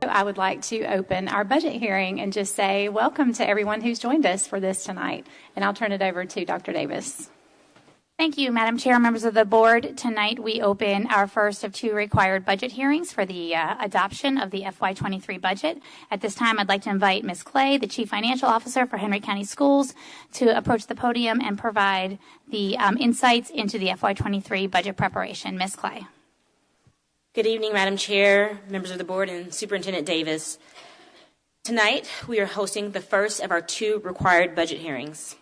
I would like to open our budget hearing and just say welcome to everyone who's joined us for this tonight. And I'll turn it over to Dr. Davis. Thank you, Madam Chair, members of the board. Tonight we open our first of two required budget hearings for the adoption of the FY23 budget. At this time, I'd like to invite Ms. Clay, the Chief Financial Officer for Henry County Schools, to approach the podium and provide the insights into the FY23 budget preparation. Ms. Clay. Good evening, Madam Chair, members of the board, and Superintendent Davis. Tonight, we are hosting the first of our two required budget hearings.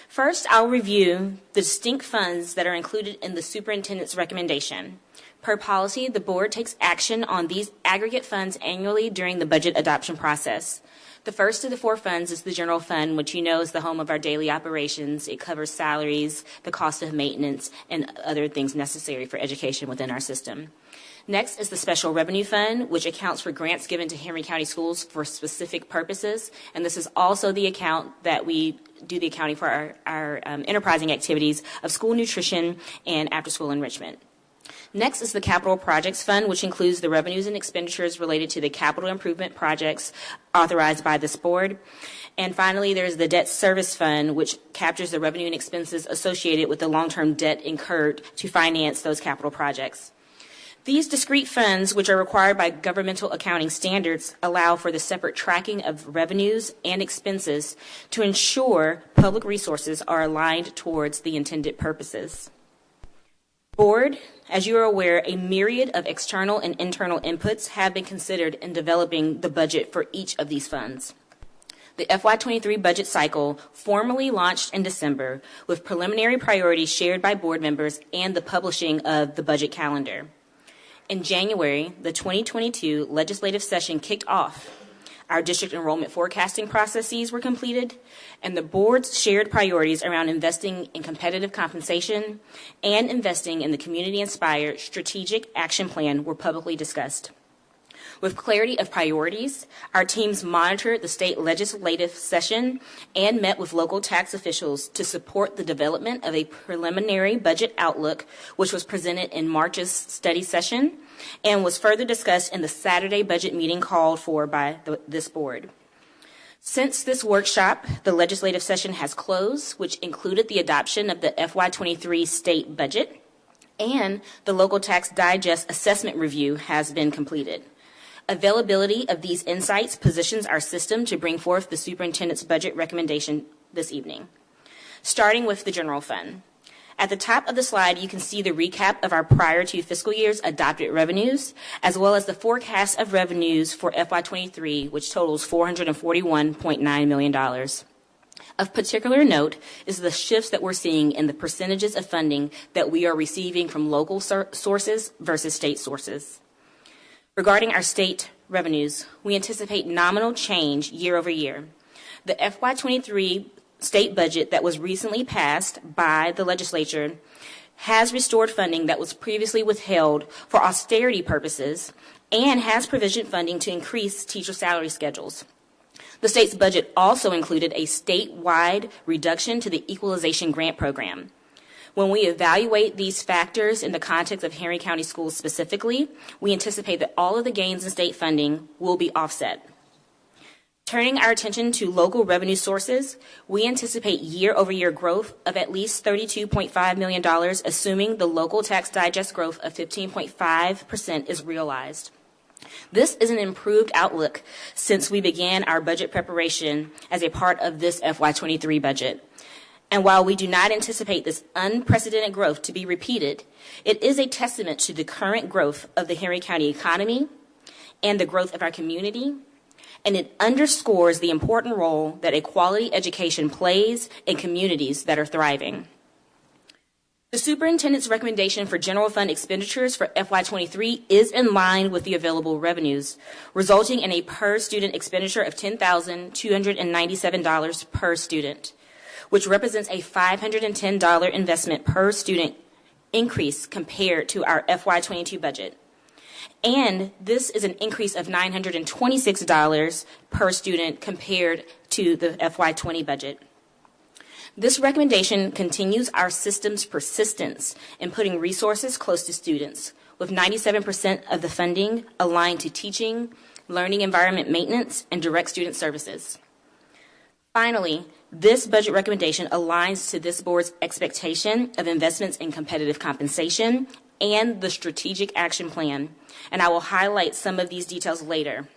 First, I'll review the distinct funds that are included in the superintendent's recommendation. Per policy, the board takes action on these aggregate funds annually during the budget adoption process. The first of the four funds is the general fund, which you know is the home of our daily operations. It covers salaries, the cost of maintenance, and other things necessary for education within our system. Next is the Special Revenue Fund, which accounts for grants given to Henry County Schools for specific purposes. And this is also the account that we do the accounting for our enterprising activities of school nutrition and after-school enrichment. Next is the Capital Projects Fund, which includes the revenues and expenditures related to the capital improvement projects authorized by this board. And finally, there's the Debt Service Fund, which captures the revenue and expenses associated with the long-term debt incurred to finance those capital projects. These discrete funds, which are required by governmental accounting standards, allow for the separate tracking of revenues and expenses to ensure public resources are aligned towards the intended purposes. Board, as you are aware, a myriad of external and internal inputs have been considered in developing the budget for each of these funds. The FY23 budget cycle formally launched in December with preliminary priorities shared by board members and the publishing of the budget calendar. In January, the 2022 legislative session kicked off. Our district enrollment forecasting processes were completed, and the board's shared priorities around investing in competitive compensation and investing in the community-inspired strategic action plan were publicly discussed. With clarity of priorities, our teams monitored the state legislative session and met with local tax officials to support the development of a preliminary budget outlook, which was presented in March's study session and was further discussed in the Saturday budget meeting called for by this board. Since this workshop, the legislative session has closed, which included the adoption of the FY23 state budget, and the local tax digest assessment review has been completed. Availability of these insights positions our system to bring forth the superintendent's budget recommendation this evening. Starting with the general fund. At the top of the slide, you can see the recap of our prior two fiscal years' adopted revenues, as well as the forecast of revenues for FY23, which totals $441.9 million. Of particular note is the shifts that we're seeing in the percentages of funding that we are receiving from local sources versus state sources. Regarding our state revenues, we anticipate nominal change year over year. The FY23 state budget that was recently passed by the legislature has restored funding that was previously withheld for austerity purposes and has provisioned funding to increase teacher salary schedules. The state's budget also included a statewide reduction to the equalization grant program. When we evaluate these factors in the context of Henry County Schools specifically, we anticipate that all of the gains in state funding will be offset. Turning our attention to local revenue sources, we anticipate year-over-year growth of at least $32.5 million, assuming the local tax digest growth of 15.5% is realized. This is an improved outlook since we began our budget preparation as a part of this FY23 budget. And while we do not anticipate this unprecedented growth to be repeated, it is a testament to the current growth of the Henry County economy and the growth of our community, and it underscores the important role that a quality education plays in communities that are thriving. The superintendent's recommendation for general fund expenditures for FY23 is in line with the available revenues, resulting in a per student expenditure of $10,297 per student, which represents a $510 investment per student increase compared to our FY22 budget. And this is an increase of $926 per student compared to the FY20 budget. This recommendation continues our system's persistence in putting resources close to students, with 97% of the funding aligned to teaching, learning environment maintenance, and direct student services. Finally, this budget recommendation aligns to this board's expectation of investments in competitive compensation and the strategic action plan, and I will highlight some of these details later.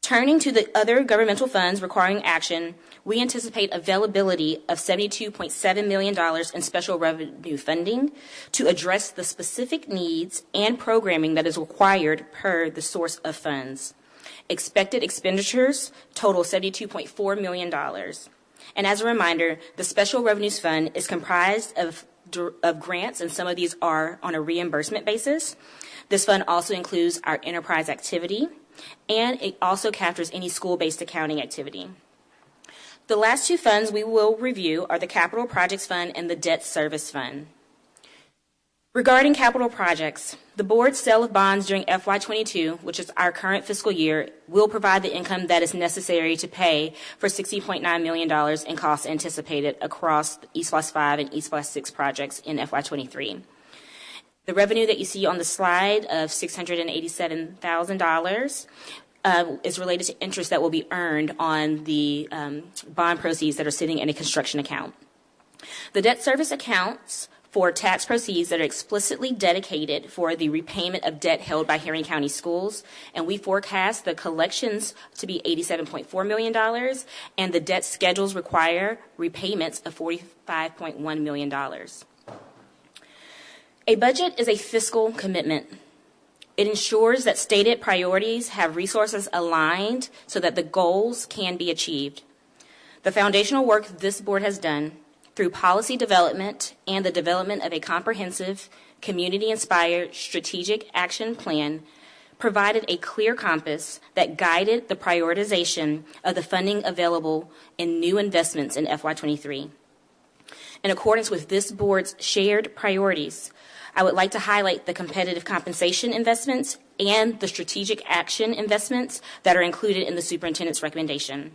Turning to the other governmental funds requiring action, we anticipate availability of $72.7 million in special revenue funding to address the specific needs and programming that is required per the source of funds. Expected expenditures total $72.4 million. And as a reminder, the Special Revenues Fund is comprised of grants, and some of these are on a reimbursement basis. This fund also includes our enterprise activity, and it also captures any school-based accounting activity. The last two funds we will review are the Capital Projects Fund and the Debt Service Fund. Regarding capital projects, the board's sale of bonds during FY22, which is our current fiscal year, will provide the income that is necessary to pay for $60.9 million in costs anticipated across the East Plus 5 and East Plus 6 projects in FY23. The revenue that you see on the slide of $687,000 is related to interest that will be earned on the bond proceeds that are sitting in a construction account. The debt service accounts for tax proceeds that are explicitly dedicated for the repayment of debt held by Henry County Schools, and we forecast the collections to be $87.4 million, and the debt schedules require repayments of $45.1 million. A budget is a fiscal commitment. It ensures that stated priorities have resources aligned so that the goals can be achieved. The foundational work this board has done through policy development and the development of a comprehensive, community-inspired strategic action plan provided a clear compass that guided the prioritization of the funding available in new investments in FY23. In accordance with this board's shared priorities, I would like to highlight the competitive compensation investments and the strategic action investments that are included in the superintendent's recommendation.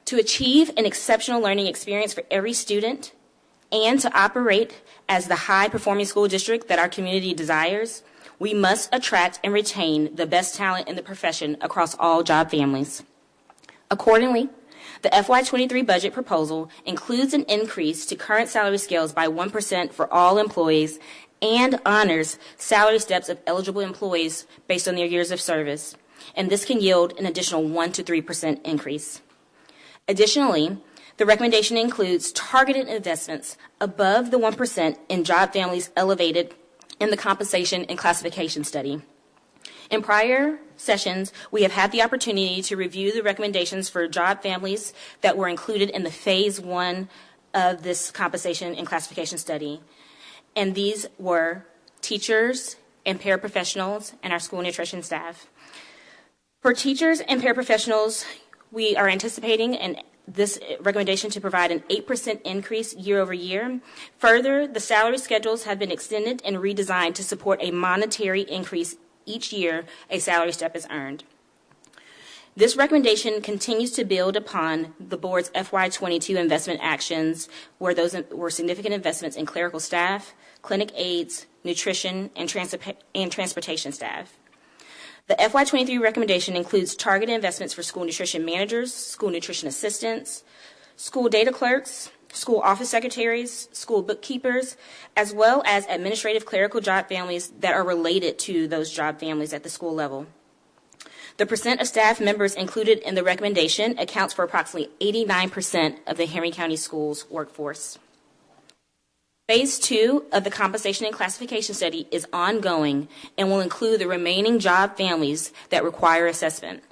To achieve an exceptional learning experience for every student and to operate as the high-performing school district that our community desires, we must attract and retain the best talent in the profession across all job families. Accordingly, the FY23 budget proposal includes an increase to current salary scales by 1% for all employees and honors salary steps of eligible employees based on their years of service, and this can yield an additional 1 to 3% increase. Additionally, the recommendation includes targeted investments above the 1% in job families elevated in the compensation and classification study. In prior sessions, we have had the opportunity to review the recommendations for job families that were included in the Phase 1 of this compensation and classification study. And these were teachers and paraprofessionals and our school nutrition staff. For teachers and paraprofessionals, we are anticipating this recommendation to provide an 8% increase year over year. Further, the salary schedules have been extended and redesigned to support a monetary increase each year a salary step is earned. This recommendation continues to build upon the board's FY22 investment actions, where those were significant investments in clerical staff, clinic aides, nutrition, and transportation staff. The FY23 recommendation includes targeted investments for school nutrition managers, school nutrition assistants, school data clerks, school office secretaries, school bookkeepers, as well as administrative clerical job families that are related to those job families at the school level. The percent of staff members included in the recommendation accounts for approximately 89% of the Henry County Schools workforce. Phase 2 of the compensation and classification study is ongoing and will include the remaining job families that require assessment.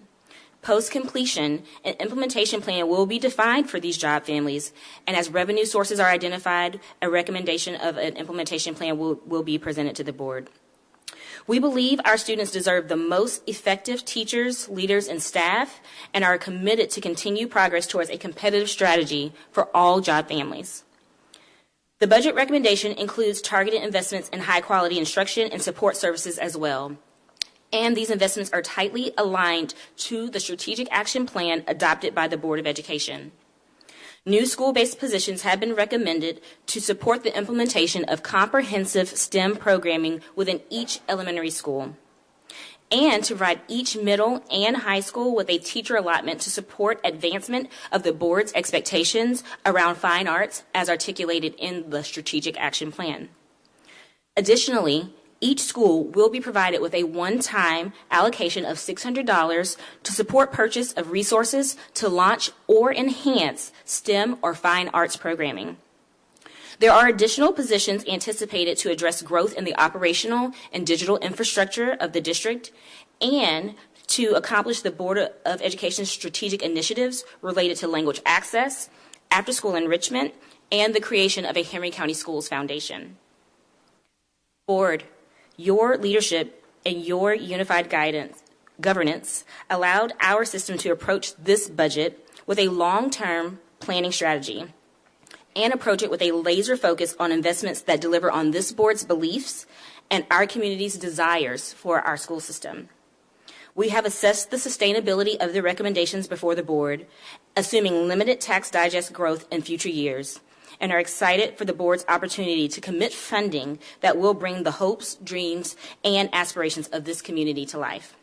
Post-completion, an implementation plan will be defined for these job families, and as revenue sources are identified, a recommendation of an implementation plan will be presented to the board. We believe our students deserve the most effective teachers, leaders, and staff, and are committed to continue progress towards a competitive strategy for all job families. The budget recommendation includes targeted investments in high-quality instruction and support services as well. And these investments are tightly aligned to the strategic action plan adopted by the Board of Education. New school-based positions have been recommended to support the implementation of comprehensive STEM programming within each elementary school. and to provide each middle and high school with a teacher allotment to support advancement of the board's expectations around fine arts as articulated in the Strategic Action Plan. Additionally, each school will be provided with a one-time allocation of $600 to support purchase of resources to launch or enhance STEM or fine arts programming. There are additional positions anticipated to address growth in the operational and digital infrastructure of the district and to accomplish the Board of Education's strategic initiatives related to language access, after-school enrichment, and the creation of a Henry County Schools Foundation. Board, your leadership and your unified governance allowed our system to approach this budget with a long-term planning strategy and approach it with a laser focus on investments that deliver on this board's beliefs and our community's desires for our school system. We have assessed the sustainability of the recommendations before the board, assuming limited tax digest growth in future years, and are excited for the board's opportunity to commit funding that will bring the hopes, dreams, and aspirations of this community to life.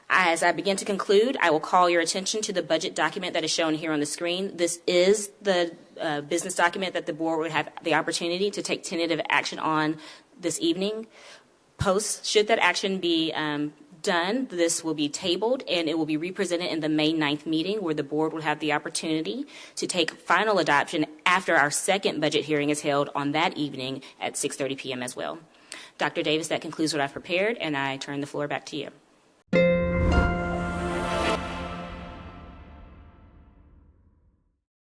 As I begin to conclude, I will call your attention to the budget document that is shown here on the screen. This is the business document that the board would have the opportunity to take tentative action on this evening. Should that action be done, this will be tabled and it will be represented in the May 9th meeting where the board will have the opportunity to take final adoption after our second budget hearing is held on that evening at 6:30 p.m. as well. Dr. Davis, that concludes what I've prepared, and I turn the floor back to you.